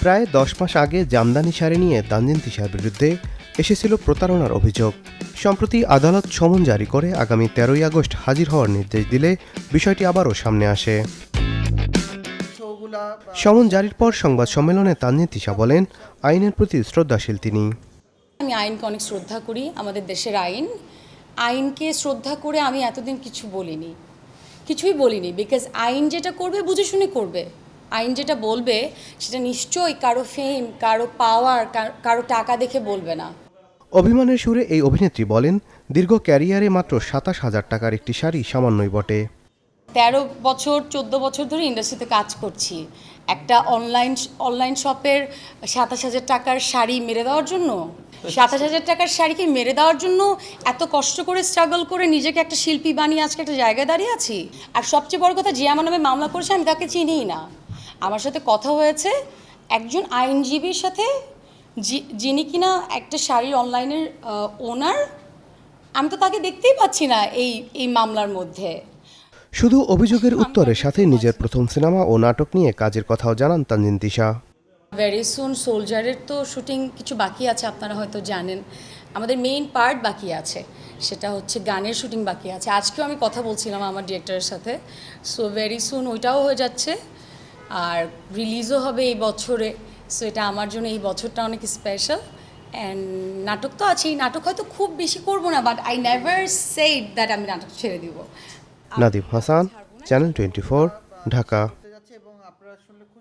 প্রায় 10 মাস আগে জামদানি শাড়ি নিয়ে তানজিন তিশার বিরুদ্ধে এসেছিল প্রতারণার অভিযোগ। সম্প্রতি আদালত সমন জারি করে আগামী 13ই আগস্ট হাজির হওয়ার নির্দেশ দিলে বিষয়টি আবারও সামনে আসে। সমন জারির পর সংবাদ সম্মেলনে তানজিন তিশা বলেন, আইনের প্রতি শ্রদ্ধাশীল তিনি। আমি আইনকে অনেক শ্রদ্ধা করি, আমাদের দেশের আইনকে শ্রদ্ধা করে আমি এতদিন কিছুই বলিনি, বিকজ আইন যেটা করবে বুঝে শুনে করবে। আইন যেটা বলবে সেটা নিশ্চয়ই কারো ফেম, কারো পাওয়ার, কারো টাকা দেখে বলবে না। অভিমানের সুরে এই অভিনেত্রী বলেন, দীর্ঘ ক্যারিয়ারে মাত্র 27,000 টাকার একটি শাড়ি সামান্যই বটে। 13 বছর 14 বছর ধরে ইন্ডাস্ট্রিতে কাজ করছি। একটা অনলাইন শপের 27,000 টাকার শাড়ি মেরে দেওয়ার জন্য, 27,000 টাকার শাড়িকে মেরে দেওয়ার জন্য এত কষ্ট করে স্ট্রাগল করে নিজেকে একটা শিল্পী বানিয়ে আজকে একটা জায়গায় দাঁড়িয়ে আছি। আর সবচেয়ে বড় কথা, যে আমার নামে মামলা করেছে আমি তাকে চিনিই না। আমার সাথে কথা হয়েছে একজন আইনজীবীর সাথে, যিনি কিনা একটা শাড়ির অনলাইনের ওনার। আমি তো তাকে দেখতেই পাচ্ছি না এই মামলার মধ্যে। শুধু অভিযোগের উত্তরের সাথে নিজের প্রথম সিনেমা ও নাটক নিয়ে কাজের কথাও জানান তানজিন তিশা। ভেরি সুন সোলজারের তো শুটিং কিছু বাকি আছে, আপনারা হয়তো জানেন। আমাদের মেইন পার্ট বাকি আছে, সেটা হচ্ছে গানের শুটিং বাকি আছে। আজকেও আমি কথা বলছিলাম আমার ডিরেক্টরের সাথে। সো ভেরি সুন ওইটাও হয়ে যাচ্ছে, আর রিলিজও হবে এই বছরে। সো এটা আমার জন্য এই বছরটা অনেক স্পেশাল। অ্যান্ড নাটক তো আছেই, নাটক হয়তো খুব বেশি করবো না, but I never said that আমি নাটক ছেড়ে দিব। নাদিম হাসান, চ্যানেল 24, ঢাকা।